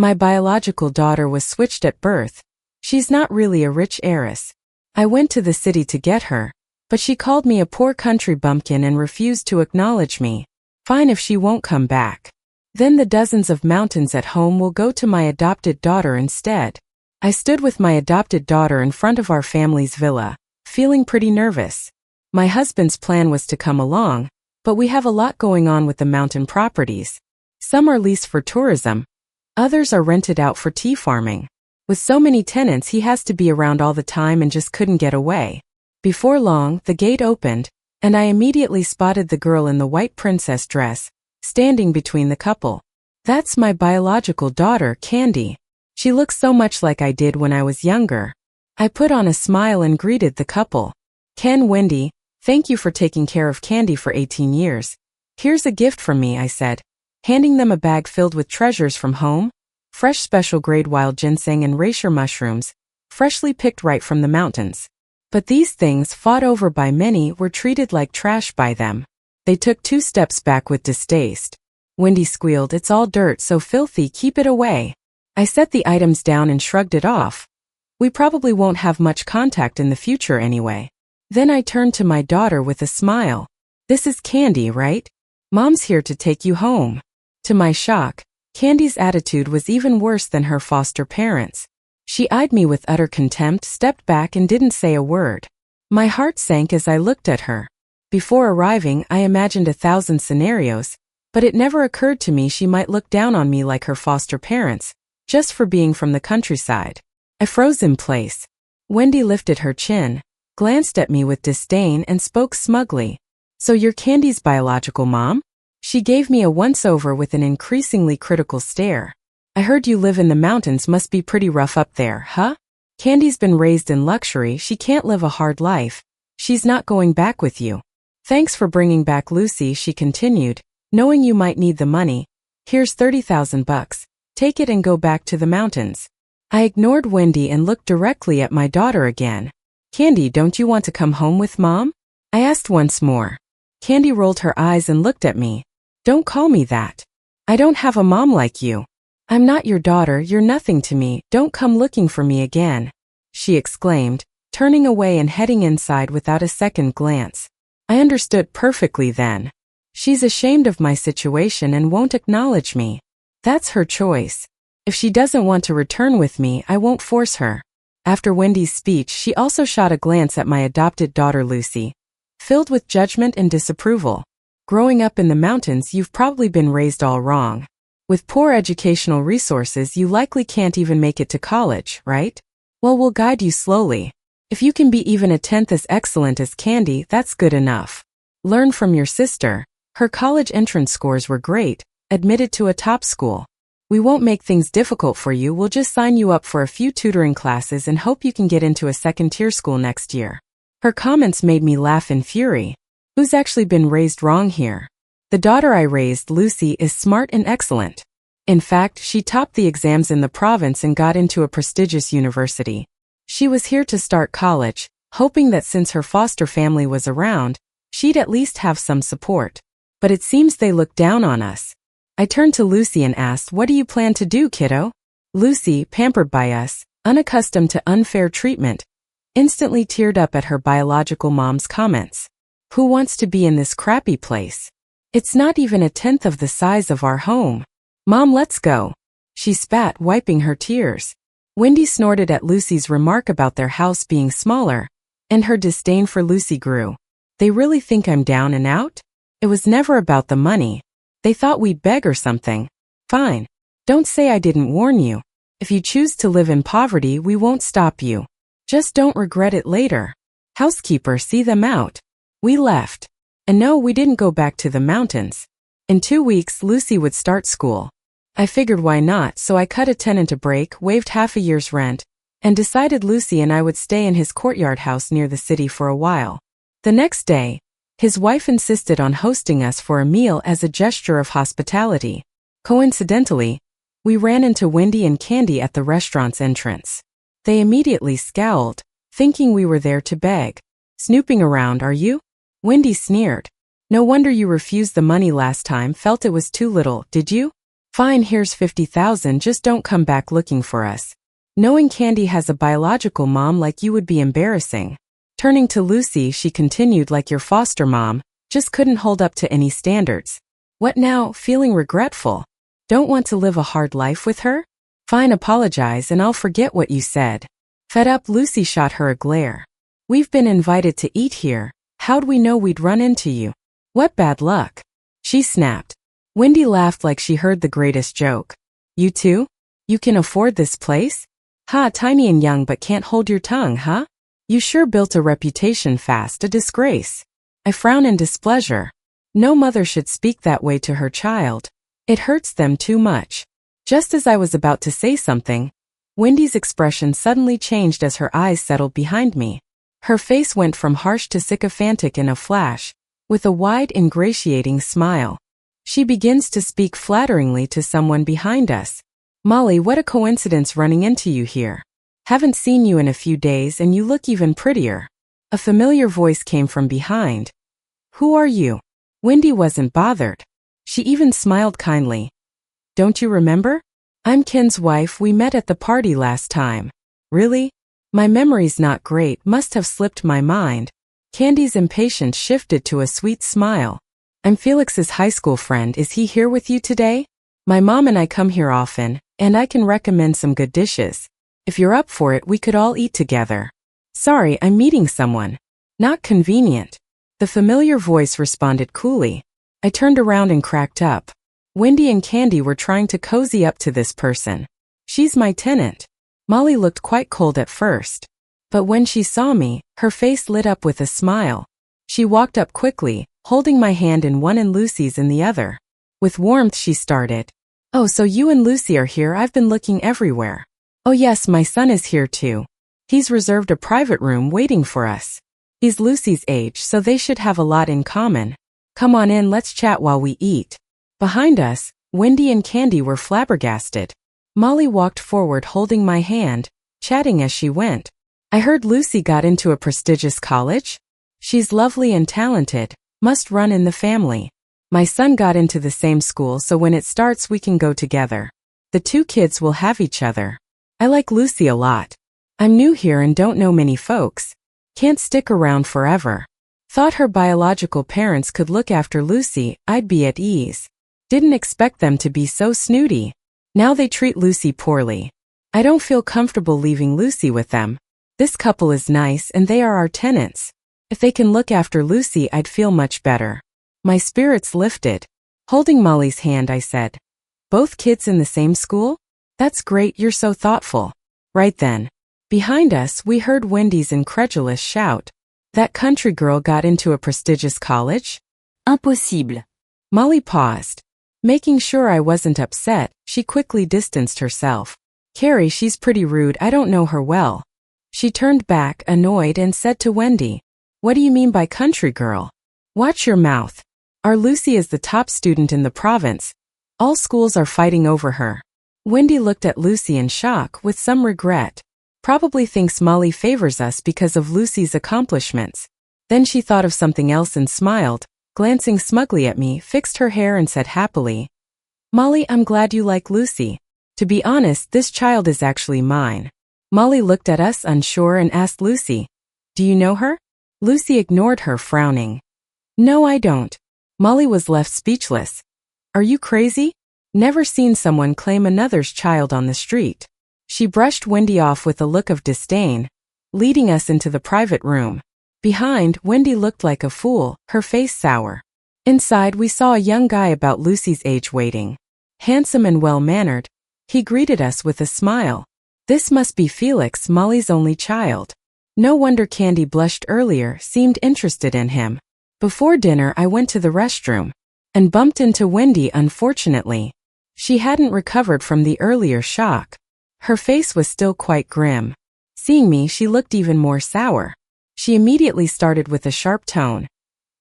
My biological daughter was switched at birth. She's not really a rich heiress. I went to the city to get her, but she called me a poor country bumpkin and refused to acknowledge me. Fine if she won't come back. Then the dozens of mountains at home will go to my adopted daughter instead. I stood with my adopted daughter in front of our family's villa, feeling pretty nervous. My husband's plan was to come along, but we have a lot going on with the mountain properties. Some are leased for tourism. Others are rented out for tea farming. With so many tenants, he has to be around all the time and just couldn't get away. Before long, the gate opened, and I immediately spotted the girl in the white princess dress, standing between the couple. That's my biological daughter, Candy. She looks so much like I did when I was younger. I put on a smile and greeted the couple. Ken, Wendy, thank you for taking care of Candy for 18 years. Here's a gift from me, I said, handing them a bag filled with treasures from home. Fresh special grade wild ginseng and reishi mushrooms, freshly picked right from the mountains. But these things, fought over by many, were treated like trash by them. They took 2 steps back with distaste. Wendy squealed, "It's all dirt, so filthy, keep it away." I set the items down and shrugged it off. We probably won't have much contact in the future anyway. Then I turned to my daughter with a smile. "This is Candy, right? Mom's here to take you home." To my shock, Candy's attitude was even worse than her foster parents'. She eyed me with utter contempt, stepped back, and didn't say a word. My heart sank as I looked at her. Before arriving, I imagined 1,000 scenarios, but it never occurred to me she might look down on me like her foster parents, just for being from the countryside. I froze in place. Wendy lifted her chin, glanced at me with disdain, and spoke smugly. "So you're Candy's biological mom?" She gave me a once-over with an increasingly critical stare. "I heard you live in the mountains, must be pretty rough up there, huh? Candy's been raised in luxury, she can't live a hard life. She's not going back with you. Thanks for bringing back Lucy," she continued, "knowing you might need the money. Here's $30,000. Take it and go back to the mountains." I ignored Wendy and looked directly at my daughter again. "Candy, don't you want to come home with Mom?" I asked once more. Candy rolled her eyes and looked at me. "Don't call me that. I don't have a mom like you. I'm not your daughter, you're nothing to me, don't come looking for me again," she exclaimed, turning away and heading inside without a second glance. I understood perfectly then. She's ashamed of my situation and won't acknowledge me. That's her choice. If she doesn't want to return with me, I won't force her. After Wendy's speech, she also shot a glance at my adopted daughter Lucy, filled with judgment and disapproval. "Growing up in the mountains, you've probably been raised all wrong. With poor educational resources, you likely can't even make it to college, right? Well, we'll guide you slowly. If you can be even a tenth as excellent as Candy, that's good enough. Learn from your sister. Her college entrance scores were great, admitted to a top school. We won't make things difficult for you, we'll just sign you up for a few tutoring classes and hope you can get into a second-tier school next year." Her comments made me laugh in fury. Who's actually been raised wrong here? The daughter I raised, Lucy, is smart and excellent. In fact, she topped the exams in the province and got into a prestigious university. She was here to start college, hoping that since her foster family was around, she'd at least have some support. But it seems they look down on us. I turned to Lucy and asked, "What do you plan to do, kiddo?" Lucy, pampered by us, unaccustomed to unfair treatment, instantly teared up at her biological mom's comments. "Who wants to be in this crappy place? It's not even a tenth of the size of our home. Mom, let's go." She spat, wiping her tears. Wendy snorted at Lucy's remark about their house being smaller, and her disdain for Lucy grew. "They really think I'm down and out? It was never about the money. They thought we'd beg or something. Fine. Don't say I didn't warn you. If you choose to live in poverty, we won't stop you. Just don't regret it later. Housekeeper, see them out." We left. And no, we didn't go back to the mountains. In 2 weeks, Lucy would start school. I figured why not, so I cut a tenant a break, waived half a year's rent, and decided Lucy and I would stay in his courtyard house near the city for a while. The next day, his wife insisted on hosting us for a meal as a gesture of hospitality. Coincidentally, we ran into Wendy and Candy at the restaurant's entrance. They immediately scowled, thinking we were there to beg. "Snooping around, are you?" Wendy sneered. "No wonder you refused the money last time, felt it was too little, did you?" Fine, here's 50,000, just don't come back looking for us. Knowing Candy has a biological mom like you would be embarrassing. Turning to Lucy, she continued, like your foster mom, just couldn't hold up to any standards. What now, feeling regretful? Don't want to live a hard life with her? Fine, apologize and I'll forget what you said. Fed up, Lucy shot her a glare. We've been invited to eat here. How'd we know we'd run into you? What bad luck? She snapped. Wendy laughed like she heard the greatest joke. You too? You can afford this place? Ha, tiny and young but can't hold your tongue, huh? You sure built a reputation fast, a disgrace. I frown in displeasure. No mother should speak that way to her child. It hurts them too much. Just as I was about to say something, Wendy's expression suddenly changed as her eyes settled behind me. Her face went from harsh to sycophantic in a flash, with a wide, ingratiating smile. She begins to speak flatteringly to someone behind us. Molly, what a coincidence running into you here. Haven't seen you in a few days and you look even prettier. A familiar voice came from behind. Who are you? Wendy wasn't bothered. She even smiled kindly. Don't you remember? I'm Ken's wife, we met at the party last time. Really? My memory's not great, must have slipped my mind. Candy's impatience shifted to a sweet smile. I'm Felix's high school friend, is he here with you today? My mom and I come here often, and I can recommend some good dishes. If you're up for it, we could all eat together. Sorry, I'm meeting someone. Not convenient. The familiar voice responded coolly. I turned around and cracked up. Wendy and Candy were trying to cozy up to this person. She's my tenant. Molly looked quite cold at first. But when she saw me, her face lit up with a smile. She walked up quickly, holding my hand in one and Lucy's in the other. With warmth she started. Oh, so you and Lucy are here, I've been looking everywhere. Oh yes, my son is here too. He's reserved a private room waiting for us. He's Lucy's age, so they should have a lot in common. Come on in, let's chat while we eat. Behind us, Wendy and Candy were flabbergasted. Molly walked forward holding my hand, chatting as she went. I heard Lucy got into a prestigious college. She's lovely and talented, must run in the family. My son got into the same school, so when it starts we can go together. The two kids will have each other. I like Lucy a lot. I'm new here and don't know many folks. Can't stick around forever. Thought her biological parents could look after Lucy, I'd be at ease. Didn't expect them to be so snooty. Now they treat Lucy poorly. I don't feel comfortable leaving Lucy with them. This couple is nice and they are our tenants. If they can look after Lucy, I'd feel much better. My spirits lifted. Holding Molly's hand, I said, both kids in the same school? That's great, you're so thoughtful. Right then. Behind us, we heard Wendy's incredulous shout. That country girl got into a prestigious college? Impossible. Molly paused. Making sure I wasn't upset, she quickly distanced herself. Carrie, she's pretty rude, I don't know her well. She turned back, annoyed, and said to Wendy, what do you mean by country girl? Watch your mouth. Our Lucy is the top student in the province. All schools are fighting over her. Wendy looked at Lucy in shock with some regret. Probably thinks Molly favors us because of Lucy's accomplishments. Then she thought of something else and smiled, glancing smugly at me, fixed her hair and said happily, Molly, I'm glad you like Lucy. To be honest, this child is actually mine. Molly looked at us unsure and asked Lucy, do you know her? Lucy ignored her, frowning. No, I don't. Molly was left speechless. Are you crazy? Never seen someone claim another's child on the street. She brushed Wendy off with a look of disdain, leading us into the private room. Behind, Wendy looked like a fool, her face sour. Inside, we saw a young guy about Lucy's age waiting. Handsome and well-mannered, he greeted us with a smile. This must be Felix, Molly's only child. No wonder Candy blushed earlier, seemed interested in him. Before dinner, I went to the restroom and bumped into Wendy, unfortunately. She hadn't recovered from the earlier shock. Her face was still quite grim. Seeing me, she looked even more sour. She immediately started with a sharp tone.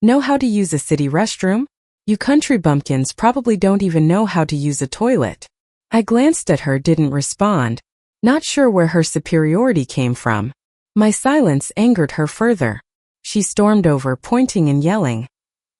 Know how to use a city restroom? You country bumpkins probably don't even know how to use a toilet. I glanced at her, didn't respond, not sure where her superiority came from. My silence angered her further. She stormed over, pointing and yelling.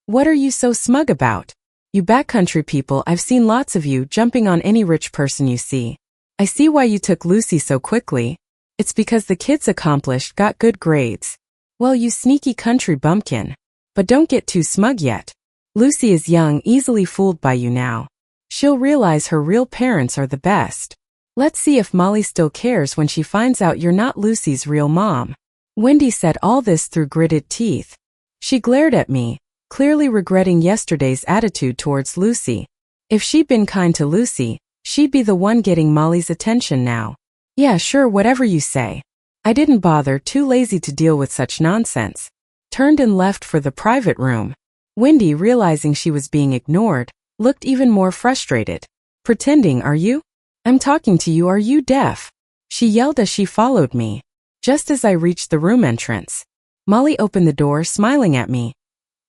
What are you so smug about? You backcountry people, I've seen lots of you jumping on any rich person you see. I see why you took Lucy so quickly. It's because the kid's accomplished, got good grades. Well, you sneaky country bumpkin. But don't get too smug yet. Lucy is young, easily fooled by you now. She'll realize her real parents are the best. Let's see if Molly still cares when she finds out you're not Lucy's real mom. Wendy said all this through gritted teeth. She glared at me, clearly regretting yesterday's attitude towards Lucy. If she'd been kind to Lucy, she'd be the one getting Molly's attention now. Yeah, sure, whatever you say. I didn't bother, too lazy to deal with such nonsense. Turned and left for the private room. Wendy, realizing she was being ignored, looked even more frustrated. Pretending, are you? I'm talking to you, are you deaf? She yelled as she followed me. Just as I reached the room entrance, Molly opened the door, smiling at me.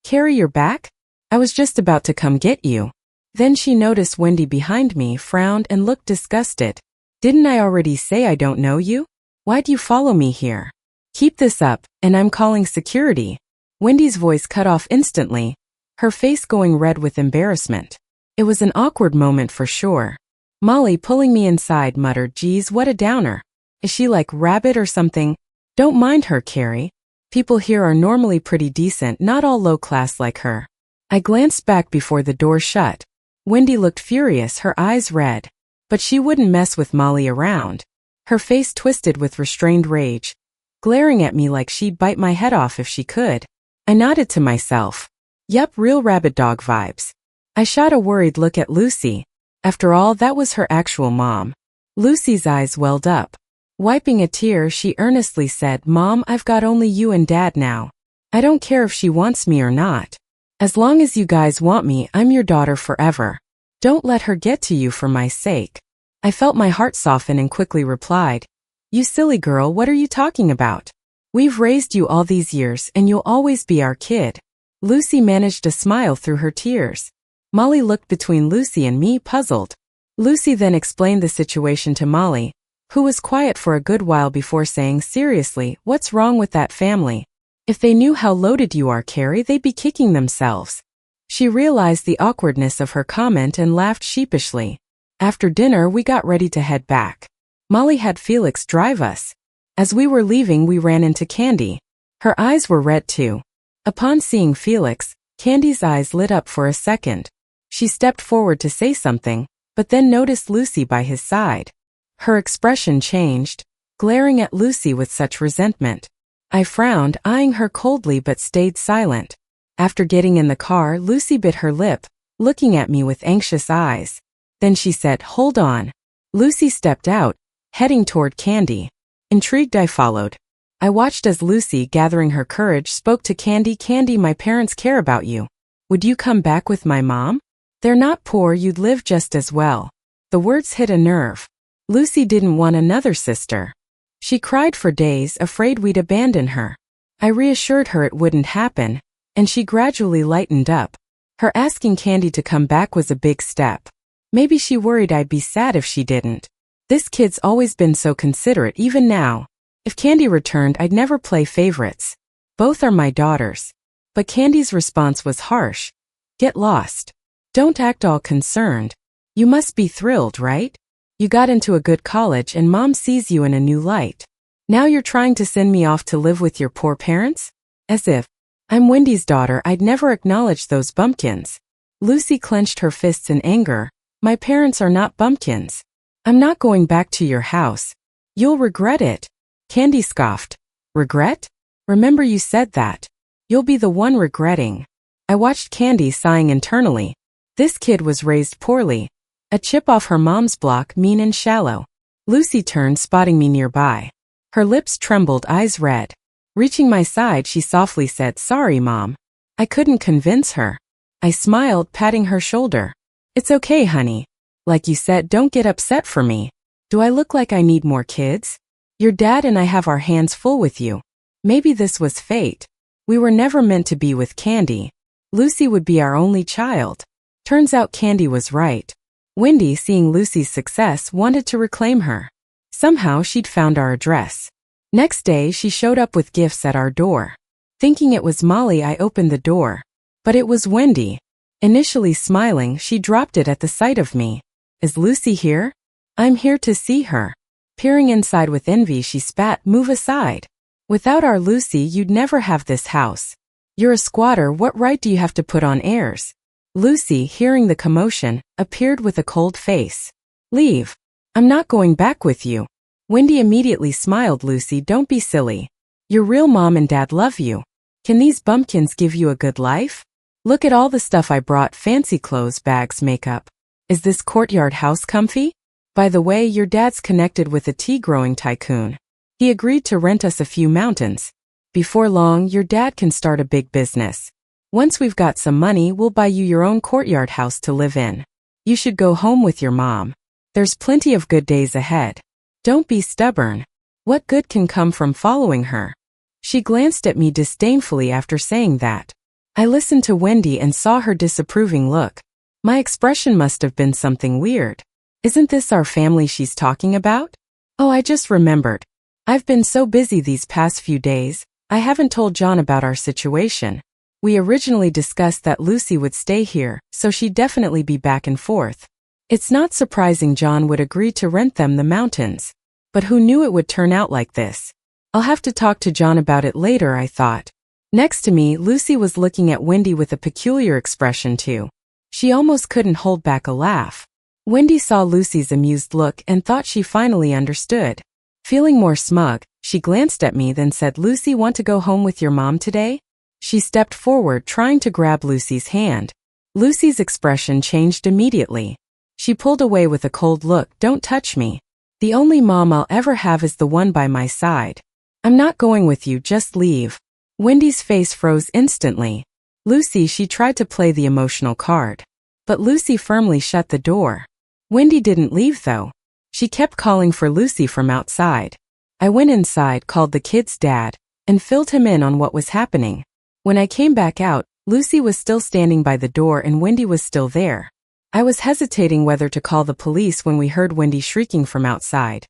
Carrie, you're back? I was just about to come get you. Then she noticed Wendy behind me, frowned, and looked disgusted. Didn't I already say I don't know you? Why'd you follow me here? Keep this up, and I'm calling security. Wendy's voice cut off instantly, her face going red with embarrassment. It was an awkward moment for sure. Molly, pulling me inside, muttered, geez, what a downer. Is she like Rabbit or something? Don't mind her, Carrie. People here are normally pretty decent, not all low class like her. I glanced back before the door shut. Wendy looked furious, her eyes red. But she wouldn't mess with Molly around. Her face twisted with restrained rage, glaring at me like she'd bite my head off if she could. I nodded to myself. Yep, real rabbit dog vibes. I shot a worried look at Lucy. After all, that was her actual mom. Lucy's eyes welled up. Wiping a tear, she earnestly said, Mom, I've got only you and Dad now. I don't care if she wants me or not. As long as you guys want me, I'm your daughter forever. Don't let her get to you for my sake. I felt my heart soften and quickly replied, You silly girl, what are you talking about? We've raised you all these years and you'll always be our kid. Lucy managed a smile through her tears. Molly looked between Lucy and me, puzzled. Lucy then explained the situation to Molly, who was quiet for a good while before saying, seriously, what's wrong with that family? If they knew how loaded you are, Carrie, they'd be kicking themselves. She realized the awkwardness of her comment and laughed sheepishly. After dinner, we got ready to head back. Molly had Felix drive us. As we were leaving, we ran into Candy. Her eyes were red too. Upon seeing Felix, Candy's eyes lit up for a second. She stepped forward to say something, but then noticed Lucy by his side. Her expression changed, glaring at Lucy with such resentment. I frowned, eyeing her coldly, but stayed silent. After getting in the car, Lucy bit her lip, looking at me with anxious eyes. Then she said, Hold on. Lucy stepped out, heading toward Candy. Intrigued, I followed. I watched as Lucy, gathering her courage, spoke to Candy. Candy, my parents care about you. Would you come back with my mom? They're not poor, you'd live just as well. The words hit a nerve. Lucy didn't want another sister. She cried for days, afraid we'd abandon her. I reassured her it wouldn't happen, and she gradually lightened up. Her asking Candy to come back was a big step. Maybe she worried I'd be sad if she didn't. This kid's always been so considerate, even now. If Candy returned, I'd never play favorites. Both are my daughters. But Candy's response was harsh. Get lost. Don't act all concerned. You must be thrilled, right? You got into a good college and Mom sees you in a new light. Now you're trying to send me off to live with your poor parents? As if I'm Wendy's daughter, I'd never acknowledge those bumpkins. Lucy clenched her fists in anger. My parents are not bumpkins. I'm not going back to your house. You'll regret it. Candy scoffed. Regret? Remember you said that. You'll be the one regretting. I watched Candy sighing internally. This kid was raised poorly. A chip off her mom's block, mean and shallow. Lucy turned, spotting me nearby. Her lips trembled, eyes red. Reaching my side, she softly said, Sorry, Mom. I couldn't convince her. I smiled, patting her shoulder. It's okay, honey. Like you said, don't get upset for me. Do I look like I need more kids? Your dad and I have our hands full with you. Maybe this was fate. We were never meant to be with Candy. Lucy would be our only child. Turns out Candy was right. Wendy, seeing Lucy's success, wanted to reclaim her. Somehow she'd found our address. Next day, she showed up with gifts at our door. Thinking it was Molly, I opened the door. But it was Wendy. Initially smiling, she dropped it at the sight of me. Is Lucy here? I'm here to see her. Peering inside with envy, she spat, move aside. Without our Lucy, you'd never have this house. You're a squatter, what right do you have to put on airs? Lucy, hearing the commotion, appeared with a cold face. Leave. I'm not going back with you. Wendy immediately smiled. Lucy, don't be silly. Your real mom and dad love you. Can these bumpkins give you a good life? Look at all the stuff I brought, fancy clothes, bags, makeup. Is this courtyard house comfy? By the way, your dad's connected with a tea-growing tycoon. He agreed to rent us a few mountains. Before long, your dad can start a big business. Once we've got some money, we'll buy you your own courtyard house to live in. You should go home with your mom. There's plenty of good days ahead. Don't be stubborn. What good can come from following her? She glanced at me disdainfully after saying that. I listened to Wendy and saw her disapproving look. My expression must have been something weird. Isn't this our family she's talking about? Oh, I just remembered. I've been so busy these past few days, I haven't told John about our situation. We originally discussed that Lucy would stay here, so she'd definitely be back and forth. It's not surprising John would agree to rent them the mountains. But who knew it would turn out like this? I'll have to talk to John about it later, I thought. Next to me, Lucy was looking at Wendy with a peculiar expression too. She almost couldn't hold back a laugh. Wendy saw Lucy's amused look and thought she finally understood. Feeling more smug, she glanced at me then said, Lucy, want to go home with your mom today? She stepped forward trying to grab Lucy's hand. Lucy's expression changed immediately. She pulled away with a cold look. Don't touch me. The only mom I'll ever have is the one by my side. I'm not going with you, just leave. Wendy's face froze instantly. Lucy, she tried to play the emotional card. But Lucy firmly shut the door. Wendy didn't leave though. She kept calling for Lucy from outside. I went inside, called the kid's dad, and filled him in on what was happening. When I came back out, Lucy was still standing by the door and Wendy was still there. I was hesitating whether to call the police when we heard Wendy shrieking from outside.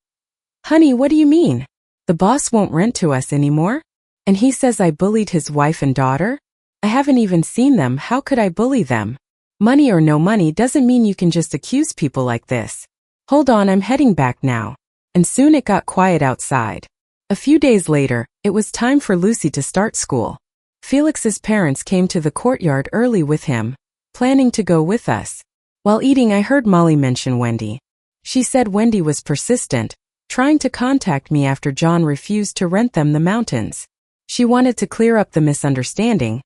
Honey, what do you mean? The boss won't rent to us anymore? And he says I bullied his wife and daughter? I haven't even seen them, how could I bully them? Money or no money doesn't mean you can just accuse people like this. Hold on, I'm heading back now. And soon it got quiet outside. A few days later, it was time for Lucy to start school. Felix's parents came to the courtyard early with him, planning to go with us. While eating, I heard Molly mention Wendy. She said Wendy was persistent, trying to contact me after John refused to rent them the mountains. She wanted to clear up the misunderstanding,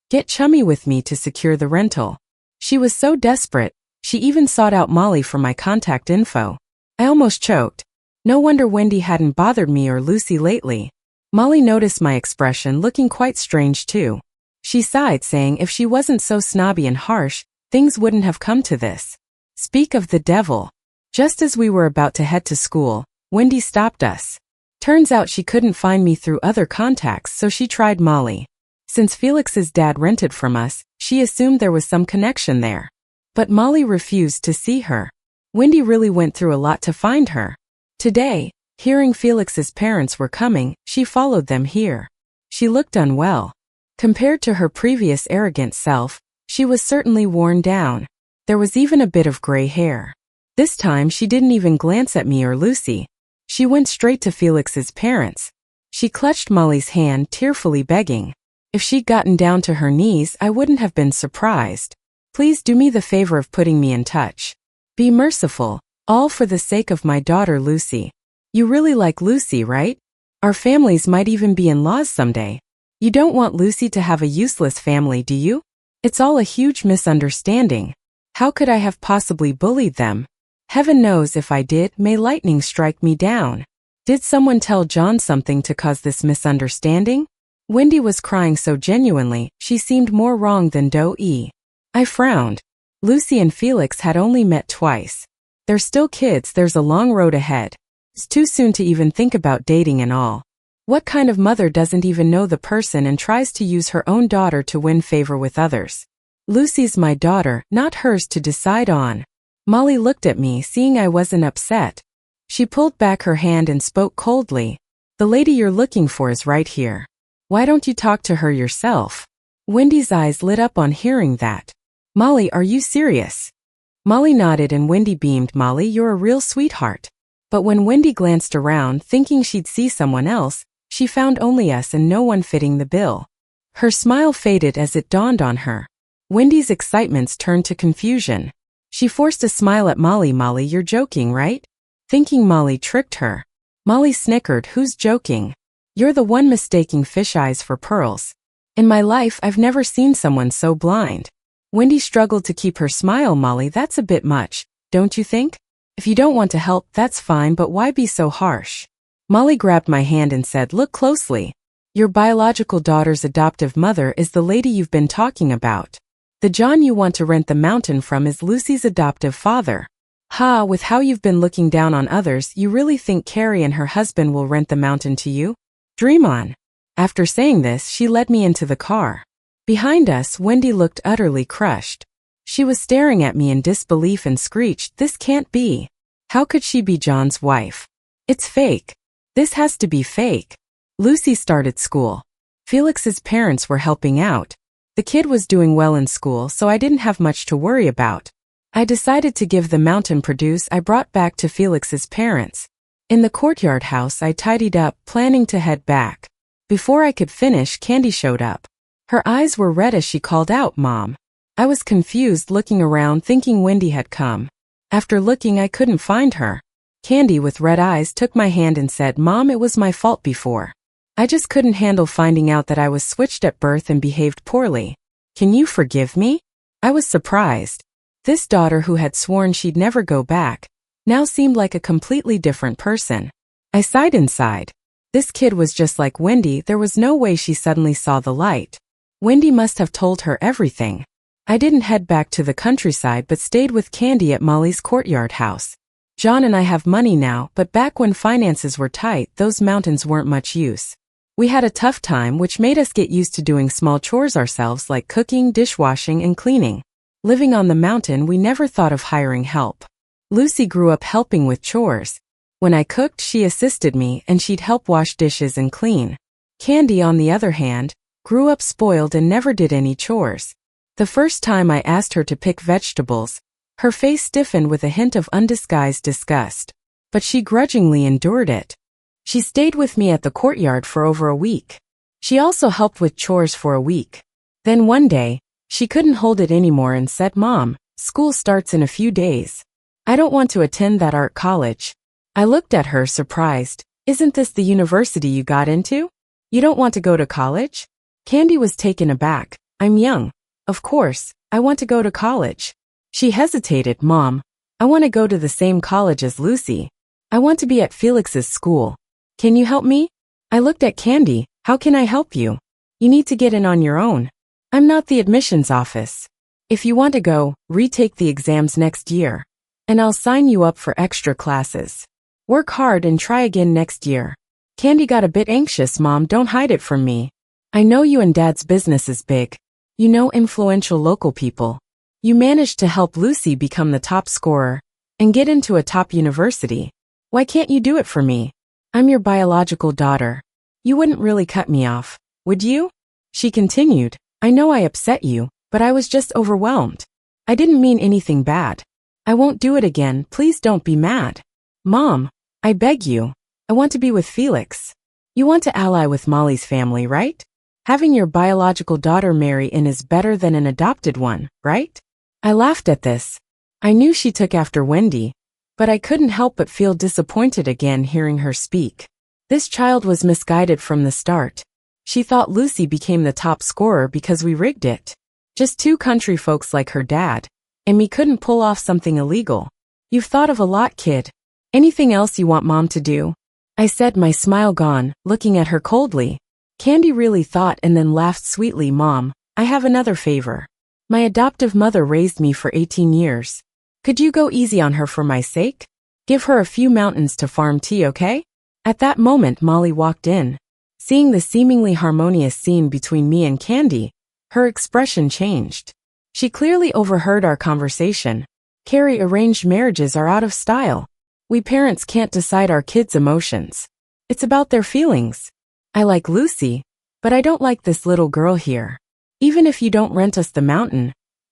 get chummy with me to secure the rental. She was so desperate, she even sought out Molly for my contact info. I almost choked. No wonder Wendy hadn't bothered me or Lucy lately. Molly noticed my expression, looking quite strange too. She sighed, saying if she wasn't so snobby and harsh, things wouldn't have come to this. Speak of the devil. Just as we were about to head to school, Wendy stopped us. Turns out she couldn't find me through other contacts, so she tried Molly. Since Felix's dad rented from us, she assumed there was some connection there. But Molly refused to see her. Wendy really went through a lot to find her. Today, hearing Felix's parents were coming, she followed them here. She looked unwell. Compared to her previous arrogant self, she was certainly worn down. There was even a bit of gray hair. This time she didn't even glance at me or Lucy. She went straight to Felix's parents. She clutched Molly's hand, tearfully begging. If she'd gotten down to her knees, I wouldn't have been surprised. Please do me the favor of putting me in touch. Be merciful, all for the sake of my daughter Lucy. You really like Lucy, right? Our families might even be in-laws someday. You don't want Lucy to have a useless family, do you? It's all a huge misunderstanding. How could I have possibly bullied them? Heaven knows if I did, may lightning strike me down. Did someone tell John something to cause this misunderstanding? Wendy was crying so genuinely, she seemed more wrong than doe. I frowned. Lucy and Felix had only met twice. They're still kids, there's a long road ahead. It's too soon to even think about dating and all. What kind of mother doesn't even know the person and tries to use her own daughter to win favor with others? Lucy's my daughter, not hers to decide on. Molly looked at me, seeing I wasn't upset. She pulled back her hand and spoke coldly. The lady you're looking for is right here. Why don't you talk to her yourself? Wendy's eyes lit up on hearing that. Molly, are you serious? Molly nodded and Wendy beamed. Molly, you're a real sweetheart. But when Wendy glanced around, thinking she'd see someone else, she found only us and no one fitting the bill. Her smile faded as it dawned on her. Wendy's excitements turned to confusion. She forced a smile at Molly. Molly, you're joking, right? Thinking Molly tricked her. Molly snickered. Who's joking? You're the one mistaking fish eyes for pearls. In my life, I've never seen someone so blind. Wendy struggled to keep her smile. Molly, that's a bit much, don't you think? If you don't want to help, that's fine, but why be so harsh? Molly grabbed my hand and said, look closely. Your biological daughter's adoptive mother is the lady you've been talking about. The John you want to rent the mountain from is Lucy's adoptive father. Ha, with how you've been looking down on others, you really think Carrie and her husband will rent the mountain to you? Dream on. After saying this, she led me into the car. Behind us, Wendy looked utterly crushed. She was staring at me in disbelief and screeched, this can't be. How could she be John's wife? It's fake. This has to be fake. Lucy started school. Felix's parents were helping out. The kid was doing well in school, so I didn't have much to worry about. I decided to give the mountain produce I brought back to Felix's parents. In the courtyard house, I tidied up, planning to head back. Before I could finish, Candy showed up. Her eyes were red as she called out, Mom. I was confused, looking around, thinking Wendy had come. After looking, I couldn't find her. Candy, with red eyes, took my hand and said, Mom, it was my fault before. I just couldn't handle finding out that I was switched at birth and behaved poorly. Can you forgive me? I was surprised. This daughter who had sworn she'd never go back, now seemed like a completely different person. I sighed inside. This kid was just like Wendy, there was no way she suddenly saw the light. Wendy must have told her everything. I didn't head back to the countryside but stayed with Candy at Molly's courtyard house. John and I have money now, but back when finances were tight, those mountains weren't much use. We had a tough time, which made us get used to doing small chores ourselves like cooking, dishwashing, and cleaning. Living on the mountain, we never thought of hiring help. Lucy grew up helping with chores. When I cooked, she assisted me and she'd help wash dishes and clean. Candy, on the other hand, grew up spoiled and never did any chores. The first time I asked her to pick vegetables, her face stiffened with a hint of undisguised disgust. But she grudgingly endured it. She stayed with me at the courtyard for over a week. She also helped with chores for a week. Then one day, she couldn't hold it anymore and said, Mom, school starts in a few days. I don't want to attend that art college. I looked at her surprised. Isn't this the university you got into? You don't want to go to college? Candy was taken aback. I'm young. Of course, I want to go to college. She hesitated. Mom, I want to go to the same college as Lucy. I want to be at Felix's school. Can you help me? I looked at Candy. How can I help you? You need to get in on your own. I'm not the admissions office. If you want to go, retake the exams next year. And I'll sign you up for extra classes. Work hard and try again next year. Candy got a bit anxious. Mom, don't hide it from me. I know you and Dad's business is big. You know influential local people. You managed to help Lucy become the top scorer and get into a top university. Why can't you do it for me? I'm your biological daughter. You wouldn't really cut me off, would you? She continued, I know I upset you, but I was just overwhelmed. I didn't mean anything bad. I won't do it again, please don't be mad. Mom, I beg you. I want to be with Felix. You want to ally with Molly's family, right? Having your biological daughter marry in is better than an adopted one, right? I laughed at this. I knew she took after Wendy, but I couldn't help but feel disappointed again hearing her speak. This child was misguided from the start. She thought Lucy became the top scorer because we rigged it. Just two country folks like her dad, and me couldn't pull off something illegal. You've thought of a lot, kid. Anything else you want Mom to do? I said, my smile gone, looking at her coldly. Candy really thought and then laughed sweetly. Mom, I have another favor. My adoptive mother raised me for 18 years. Could you go easy on her for my sake? Give her a few mountains to farm tea, okay? At that moment, Molly walked in. Seeing the seemingly harmonious scene between me and Candy, her expression changed. She clearly overheard our conversation. Carrie, arranged marriages are out of style. We parents can't decide our kids' emotions. It's about their feelings. I like Lucy, but I don't like this little girl here. Even if you don't rent us the mountain,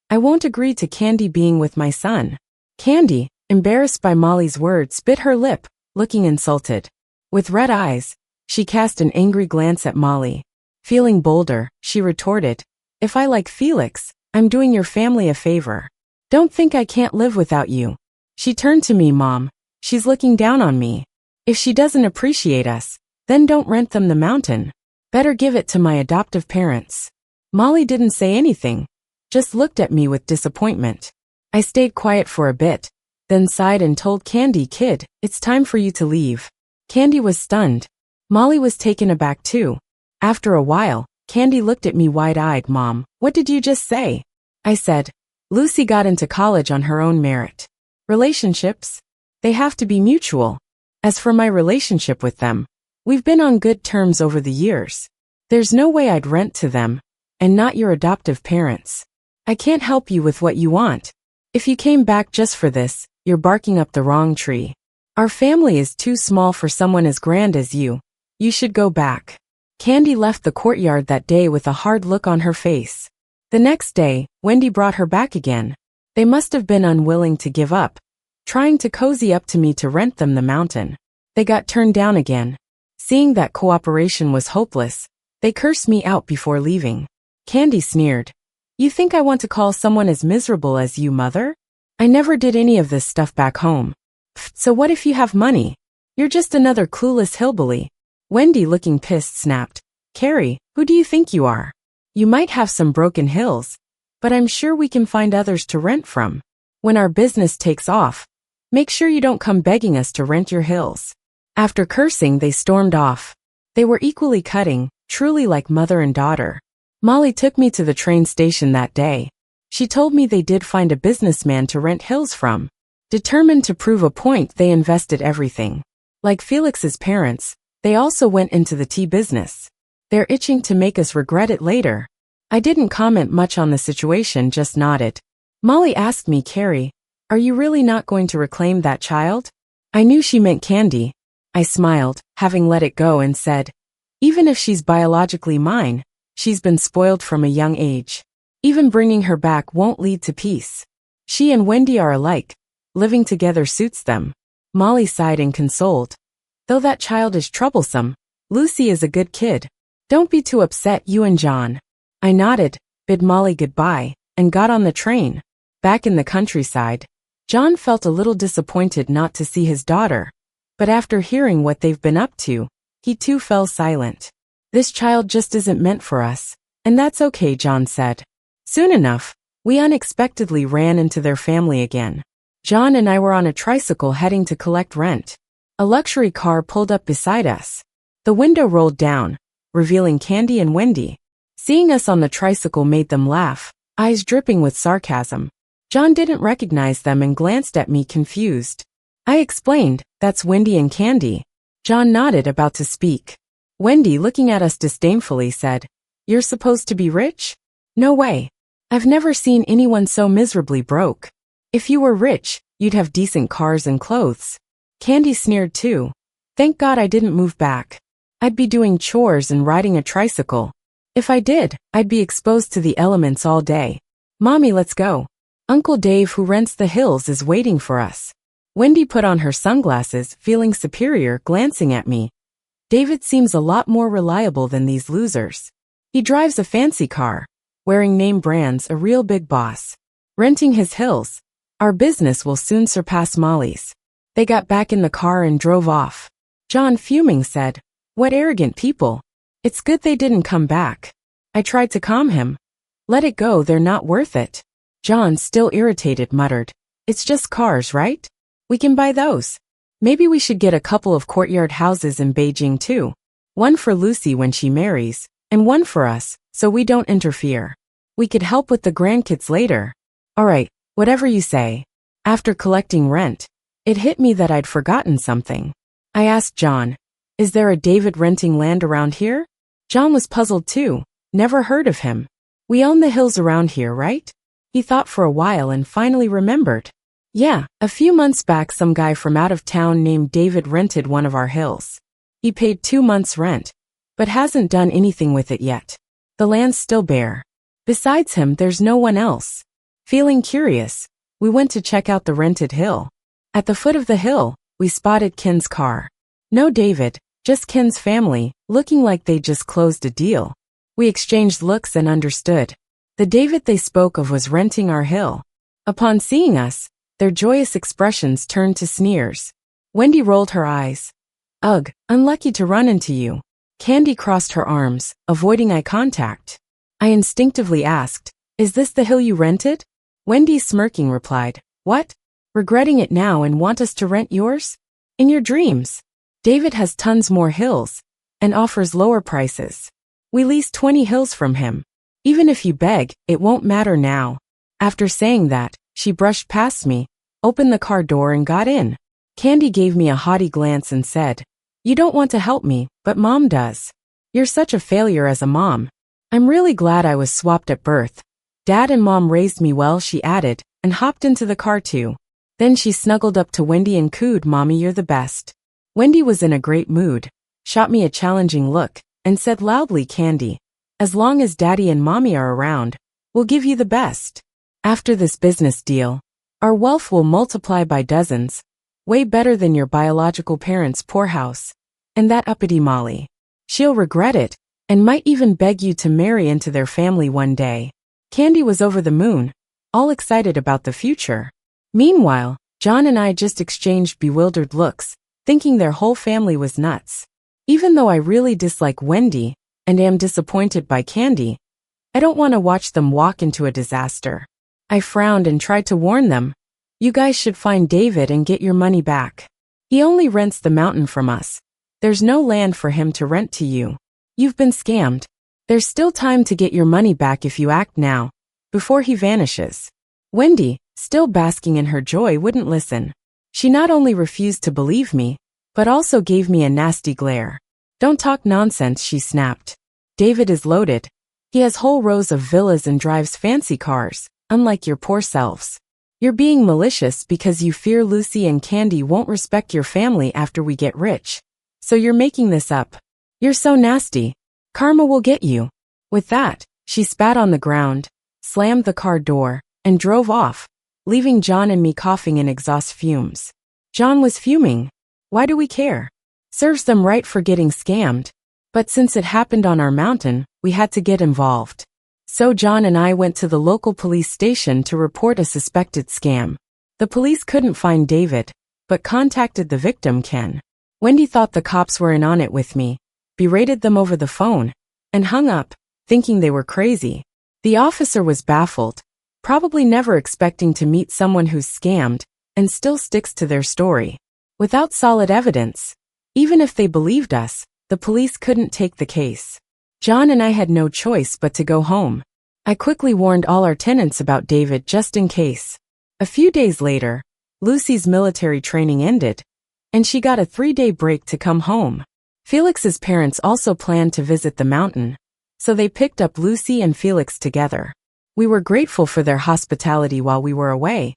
I won't agree to Candy being with my son. Candy, embarrassed by Molly's words, bit her lip, looking insulted. With red eyes, she cast an angry glance at Molly. Feeling bolder, she retorted, "If I like Felix, I'm doing your family a favor. Don't think I can't live without you." She turned to me. "Mom, she's looking down on me. If she doesn't appreciate us, then don't rent them the mountain. Better give it to my adoptive parents." Molly didn't say anything, just looked at me with disappointment. I stayed quiet for a bit, then sighed and told Candy, "Kid, it's time for you to leave." Candy was stunned. Molly was taken aback too. After a while, Candy looked at me wide-eyed. "Mom, what did you just say?" I said, "Lucy got into college on her own merit. Relationships? They have to be mutual. As for my relationship with them, we've been on good terms over the years. There's no way I'd rent to them, and not your adoptive parents. I can't help you with what you want. If you came back just for this, you're barking up the wrong tree. Our family is too small for someone as grand as you. You should go back." Candy left the courtyard that day with a hard look on her face. The next day, Wendy brought her back again. They must have been unwilling to give up, trying to cozy up to me to rent them the mountain. They got turned down again. Seeing that cooperation was hopeless, they cursed me out before leaving. Candy sneered, "You think I want to call someone as miserable as you, Mother? I never did any of this stuff back home. Pfft, so what if you have money? You're just another clueless hillbilly." Wendy, looking pissed, snapped, "Carrie, who do you think you are? You might have some broken hills, but I'm sure we can find others to rent from. When our business takes off, make sure you don't come begging us to rent your hills." After cursing, they stormed off. They were equally cutting, truly like mother and daughter. Molly took me to the train station that day. She told me they did find a businessman to rent hills from. Determined to prove a point, they invested everything. Like Felix's parents, they also went into the tea business. They're itching to make us regret it later. I didn't comment much on the situation, just nodded. Molly asked me, "Carrie, are you really not going to reclaim that child?" I knew she meant Candy. I smiled, having let it go, and said, "Even if she's biologically mine, she's been spoiled from a young age. Even bringing her back won't lead to peace. She and Wendy are alike. Living together suits them." Molly sighed and consoled, "Though that child is troublesome, Lucy is a good kid. Don't be too upset, you and John." I nodded, bid Molly goodbye, and got on the train. Back in the countryside, John felt a little disappointed not to see his daughter, but after hearing what they've been up to, he too fell silent. "This child just isn't meant for us, and that's okay," John said. Soon enough, we unexpectedly ran into their family again. John and I were on a tricycle heading to collect rent. A luxury car pulled up beside us. The window rolled down, revealing Candy and Wendy. Seeing us on the tricycle made them laugh, eyes dripping with sarcasm. John didn't recognize them and glanced at me confused. I explained, "That's Wendy and Candy." John nodded, about to speak. Wendy, looking at us disdainfully, said, "You're supposed to be rich? No way. I've never seen anyone so miserably broke. If you were rich, you'd have decent cars and clothes." Candy sneered too. "Thank God I didn't move back. I'd be doing chores and riding a tricycle. If I did, I'd be exposed to the elements all day. Mommy, let's go. Uncle Dave, who rents the hills, is waiting for us." Wendy put on her sunglasses, feeling superior, glancing at me. "David seems a lot more reliable than these losers. He drives a fancy car, wearing name brands, a real big boss. Renting his hills. Our business will soon surpass Molly's." They got back in the car and drove off. John, fuming, said, "What arrogant people. It's good they didn't come back." I tried to calm him. "Let it go, they're not worth it." John, still irritated, muttered, "It's just cars, right? We can buy those. Maybe we should get a couple of courtyard houses in Beijing too. One for Lucy when she marries, and one for us, so we don't interfere. We could help with the grandkids later." "All right, whatever you say." After collecting rent, it hit me that I'd forgotten something. I asked John, "Is there a David renting land around here?" John was puzzled too. Never heard of him. "We own the hills around here, right?" He thought for a while and finally remembered. "Yeah, a few months back some guy from out of town named David rented one of our hills. He paid 2 months' rent, but hasn't done anything with it yet. The land's still bare. Besides him, there's no one else." Feeling curious, we went to check out the rented hill. At the foot of the hill, we spotted Ken's car. No David, just Ken's family, looking like they just closed a deal. We exchanged looks and understood. The David they spoke of was renting our hill. Upon seeing us, their joyous expressions turned to sneers. Wendy rolled her eyes. Ugh, unlucky to run into you. Candy crossed her arms, avoiding eye contact. I instinctively asked, is this the hill you rented? Wendy, smirking, replied, what? Regretting it now and want us to rent yours? In your dreams. David has tons more hills and offers lower prices. We lease 20 hills from him. Even if you beg, it won't matter now. After saying that, she brushed past me, opened the car door and got in. Candy gave me a haughty glance and said, you don't want to help me, but Mom does. You're such a failure as a mom. I'm really glad I was swapped at birth. Dad and Mom raised me well, she added, and hopped into the car too. Then she snuggled up to Wendy and cooed, Mommy, you're the best. Wendy was in a great mood, shot me a challenging look, and said loudly, Candy, as long as Daddy and Mommy are around, we'll give you the best. After this business deal, our wealth will multiply by dozens, way better than your biological parents' poorhouse, and that uppity Molly. She'll regret it, and might even beg you to marry into their family one day. Candy was over the moon, all excited about the future. Meanwhile, John and I just exchanged bewildered looks, thinking their whole family was nuts. Even though I really dislike Wendy, and am disappointed by Candy, I don't want to watch them walk into a disaster. I frowned and tried to warn them. You guys should find David and get your money back. He only rents the mountain from us. There's no land for him to rent to you. You've been scammed. There's still time to get your money back if you act now, before he vanishes. Wendy, still basking in her joy, wouldn't listen. She not only refused to believe me, but also gave me a nasty glare. Don't talk nonsense, she snapped. David is loaded. He has whole rows of villas and drives fancy cars, unlike your poor selves. You're being malicious because you fear Lucy and Candy won't respect your family after we get rich. So you're making this up. You're so nasty. Karma will get you. With that, she spat on the ground, slammed the car door, and drove off, leaving John and me coughing in exhaust fumes. John was fuming. Why do we care? Serves them right for getting scammed. But since it happened on our mountain, we had to get involved. So John and I went to the local police station to report a suspected scam. The police couldn't find David, but contacted the victim, Ken. Wendy thought the cops were in on it with me, berated them over the phone, and hung up, thinking they were crazy. The officer was baffled, probably never expecting to meet someone who's scammed, and still sticks to their story. Without solid evidence, even if they believed us, the police couldn't take the case. John and I had no choice but to go home. I quickly warned all our tenants about David just in case. A few days later, Lucy's military training ended, and she got a 3-day break to come home. Felix's parents also planned to visit the mountain, so they picked up Lucy and Felix together. We were grateful for their hospitality while we were away,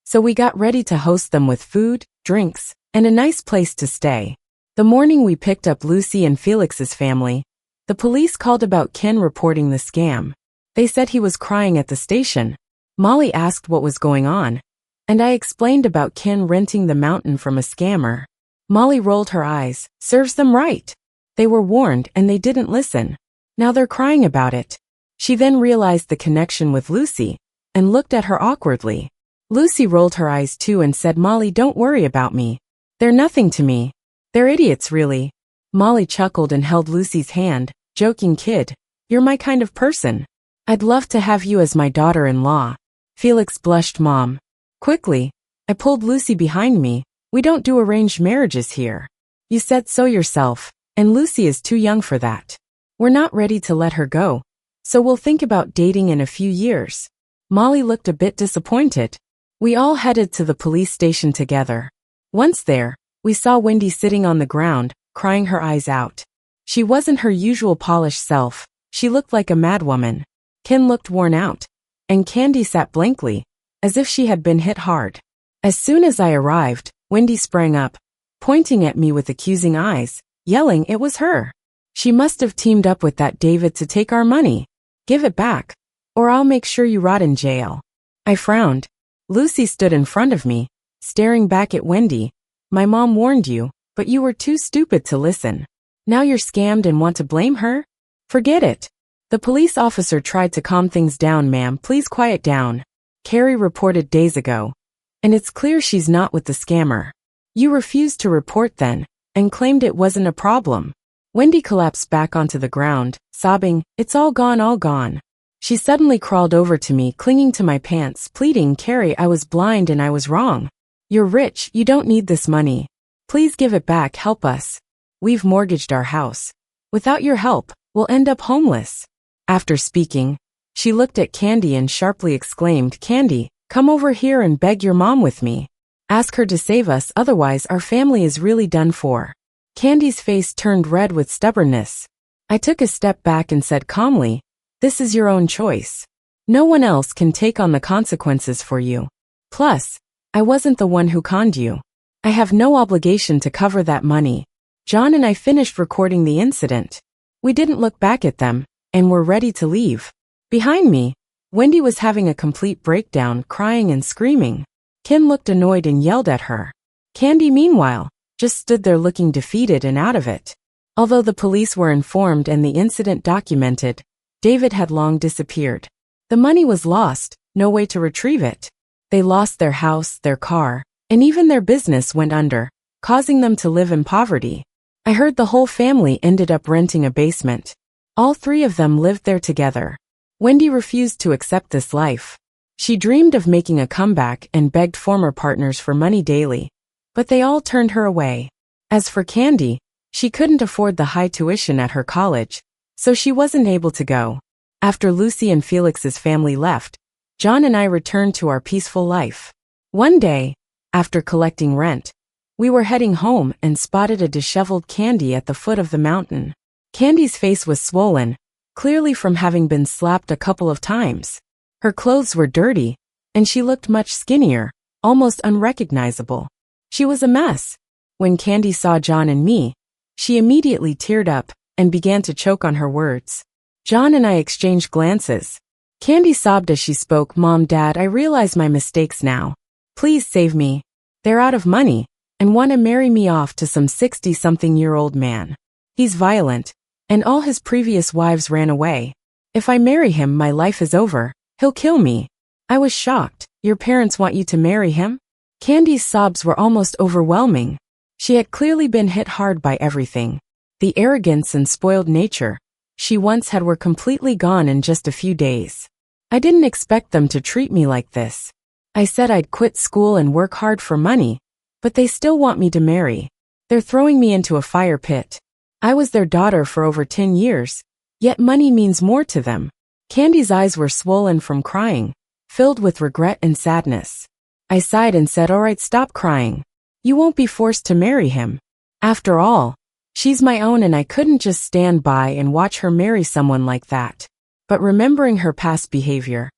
so we got ready to host them with food, drinks, and a nice place to stay. The morning we picked up Lucy and Felix's family, the police called about Ken reporting the scam. They said he was crying at the station. Molly asked what was going on, and I explained about Ken renting the mountain from a scammer. Molly rolled her eyes. Serves them right. They were warned and they didn't listen. Now they're crying about it. She then realized the connection with Lucy, and looked at her awkwardly. Lucy rolled her eyes too and said, Molly, don't worry about me. They're nothing to me. They're idiots, really. Molly chuckled and held Lucy's hand, joking, kid, you're my kind of person. I'd love to have you as my daughter-in-law. Felix blushed, Mom. Quickly, I pulled Lucy behind me. We don't do arranged marriages here. You said so yourself, and Lucy is too young for that. We're not ready to let her go, so we'll think about dating in a few years. Molly looked a bit disappointed. We all headed to the police station together. Once there, we saw Wendy sitting on the ground, crying her eyes out. She wasn't her usual polished self. She looked like a madwoman. Ken looked worn out, and Candy sat blankly, as if she had been hit hard. As soon as I arrived, Wendy sprang up, pointing at me with accusing eyes, yelling it was her. She must have teamed up with that David to take our money. Give it back, or I'll make sure you rot in jail. I frowned. Lucy stood in front of me, staring back at Wendy. My mom warned you, but you were too stupid to listen. Now you're scammed and want to blame her? Forget it. The police officer tried to calm things down. Ma'am, please quiet down. Carrie reported days ago. And it's clear she's not with the scammer. You refused to report then, and claimed it wasn't a problem. Wendy collapsed back onto the ground, sobbing, "It's all gone, all gone." She suddenly crawled over to me, clinging to my pants, pleading, "Carrie, I was blind and I was wrong. You're rich, you don't need this money. Please give it back, help us. We've mortgaged our house. Without your help, we'll end up homeless." After speaking, she looked at Candy and sharply exclaimed, "Candy, come over here and beg your mom with me. Ask her to save us, otherwise our family is really done for." Candy's face turned red with stubbornness. I took a step back and said calmly, "This is your own choice. No one else can take on the consequences for you. Plus, I wasn't the one who conned you. I have no obligation to cover that money." John and I finished recording the incident. We didn't look back at them, and were ready to leave. Behind me, Wendy was having a complete breakdown, crying and screaming. Ken looked annoyed and yelled at her. Candy, meanwhile, just stood there looking defeated and out of it. Although the police were informed and the incident documented, David had long disappeared. The money was lost, no way to retrieve it. They lost their house, their car, and even their business went under, causing them to live in poverty. I heard the whole family ended up renting a basement. All three of them lived there together. Wendy refused to accept this life. She dreamed of making a comeback and begged former partners for money daily, but they all turned her away. As for Candy, she couldn't afford the high tuition at her college, so she wasn't able to go. After Lucy and Felix's family left, John and I returned to our peaceful life. One day, after collecting rent, we were heading home and spotted a disheveled Candy at the foot of the mountain. Candy's face was swollen, clearly from having been slapped a couple of times. Her clothes were dirty, and she looked much skinnier, almost unrecognizable. She was a mess. When Candy saw John and me, she immediately teared up and began to choke on her words. John and I exchanged glances. Candy sobbed as she spoke, "Mom, Dad, I realize my mistakes now. Please save me. They're out of money and want to marry me off to some 60-something-year-old man. He's violent, and all his previous wives ran away. If I marry him, my life is over. He'll kill me." I was shocked. "Your parents want you to marry him?" Candy's sobs were almost overwhelming. She had clearly been hit hard by everything. The arrogance and spoiled nature she once had were completely gone in just a few days. I didn't expect them to treat me like this. I said I'd quit school and work hard for money, but they still want me to marry. They're throwing me into a fire pit. I was their daughter for over 10 years, yet money means more to them. Candy's eyes were swollen from crying, filled with regret and sadness. I sighed and said, "All right, stop crying. You won't be forced to marry him. After all, she's my own and I couldn't just stand by and watch her marry someone like that." But remembering her past behavior,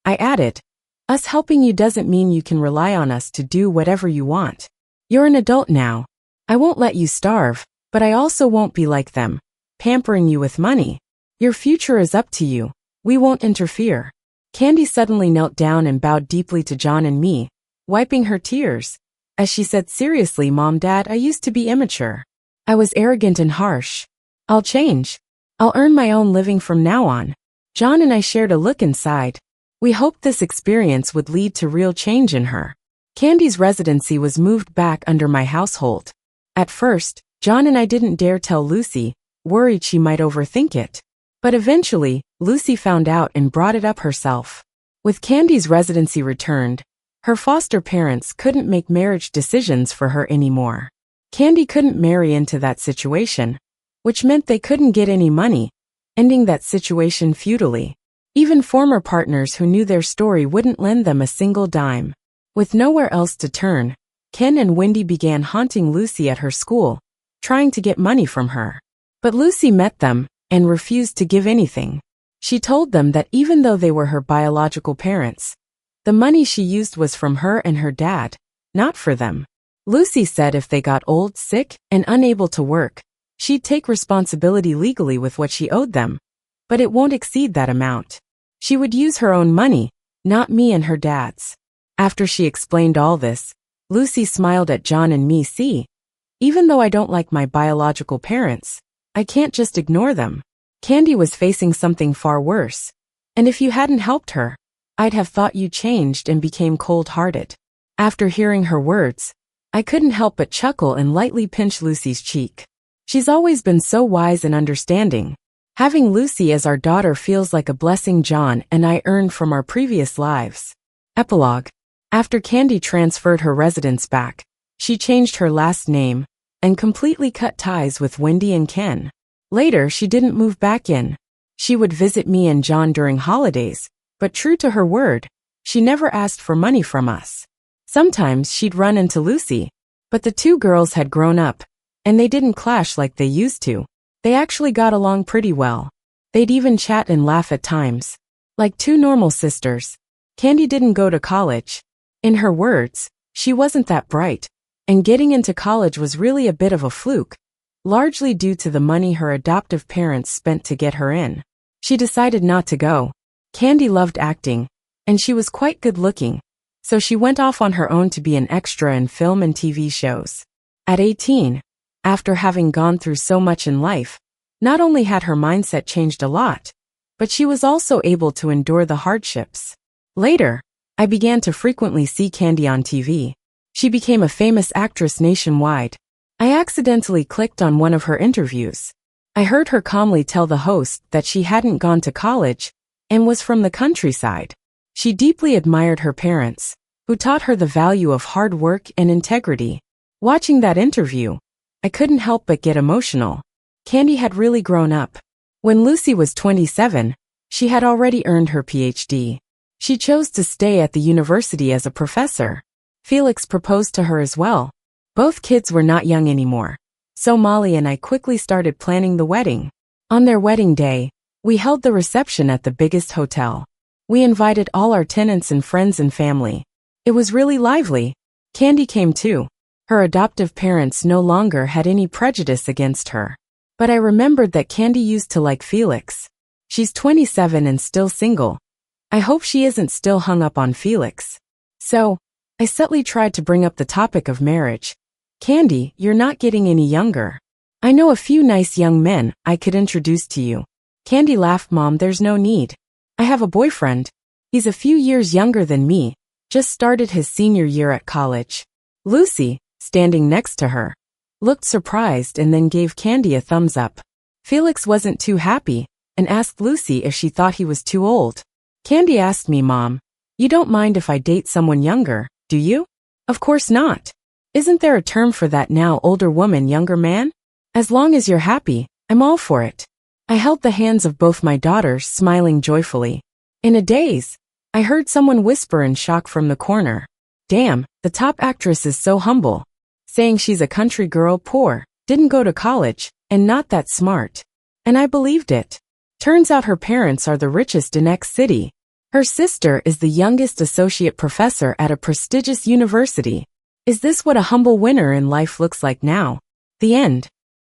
I added, "Us helping you doesn't mean you can rely on us to do whatever you want. You're an adult now. I won't let you starve, but I also won't be like them, pampering you with money. Your future is up to you. We won't interfere." Candy suddenly knelt down and bowed deeply to John and me, wiping her tears, as she said seriously, "Mom, Dad, I used to be immature. I was arrogant and harsh. I'll change. I'll earn my own living from now on." John and I shared a look inside. We hoped this experience would lead to real change in her. Candy's residency was moved back under my household. At first, John and I didn't dare tell Lucy, worried she might overthink it. But eventually, Lucy found out and brought it up herself. With Candy's residency returned, her foster parents couldn't make marriage decisions for her anymore. Candy couldn't marry into that situation, which meant they couldn't get any money, ending that situation futilely. Even former partners who knew their story wouldn't lend them a single dime. With nowhere else to turn, Ken and Wendy began haunting Lucy at her school, trying to get money from her. But Lucy met them and refused to give anything. She told them that even though they were her biological parents, the money she used was from her and her dad, not for them. Lucy said if they got old, sick, and unable to work, she'd take responsibility legally with what she owed them, but it won't exceed that amount. She would use her own money, not me and her dad's. After she explained all this, Lucy smiled at John and me. See, even though I don't like my biological parents, I can't just ignore them. Candy was facing something far worse, and if you hadn't helped her, I'd have thought you changed and became cold-hearted. After hearing her words, I couldn't help but chuckle and lightly pinch Lucy's cheek. She's always been so wise and understanding. Having Lucy as our daughter feels like a blessing John and I earned from our previous lives. Epilogue. After Candy transferred her residence back, she changed her last name and completely cut ties with Wendy and Ken. Later, she didn't move back in. She would visit me and John during holidays, but true to her word, she never asked for money from us. Sometimes she'd run into Lucy, but the two girls had grown up, and they didn't clash like they used to. They actually got along pretty well. They'd even chat and laugh at times. Like two normal sisters. Candy didn't go to college. In her words, she wasn't that bright, and getting into college was really a bit of a fluke, largely due to the money her adoptive parents spent to get her in. She decided not to go. Candy loved acting, and she was quite good-looking, so she went off on her own to be an extra in film and TV shows. At 18, after having gone through so much in life, not only had her mindset changed a lot, but she was also able to endure the hardships. Later, I began to frequently see Candy on TV. She became a famous actress nationwide. I accidentally clicked on one of her interviews. I heard her calmly tell the host that she hadn't gone to college and was from the countryside. She deeply admired her parents, who taught her the value of hard work and integrity. Watching that interview, I couldn't help but get emotional. Candy had really grown up. When Lucy was 27, she had already earned her PhD. She chose to stay at the university as a professor. Felix proposed to her as well. Both kids were not young anymore, so Molly and I quickly started planning the wedding. On their wedding day, we held the reception at the biggest hotel. We invited all our tenants and friends and family. It was really lively. Candy came too. Her adoptive parents no longer had any prejudice against her. But I remembered that Candy used to like Felix. She's 27 and still single. I hope she isn't still hung up on Felix. So, I subtly tried to bring up the topic of marriage. Candy, you're not getting any younger. I know a few nice young men I could introduce to you. Candy laughed. Mom, there's no need. I have a boyfriend. He's a few years younger than me, just started his senior year at college. Lucy, standing next to her, looked surprised and then gave Candy a thumbs up. Felix wasn't too happy and asked Lucy if she thought he was too old. Candy asked me, Mom, you don't mind if I date someone younger, do you? Of course not. Isn't there a term for that now, older woman, younger man? As long as you're happy, I'm all for it. I held the hands of both my daughters, smiling joyfully. In a daze, I heard someone whisper in shock from the corner. Damn, the top actress is so humble. Saying she's a country girl, poor, didn't go to college, and not that smart. And I believed it. Turns out her parents are the richest in X city. Her sister is the youngest associate professor at a prestigious university. Is this what a humble winner in life looks like now? The end.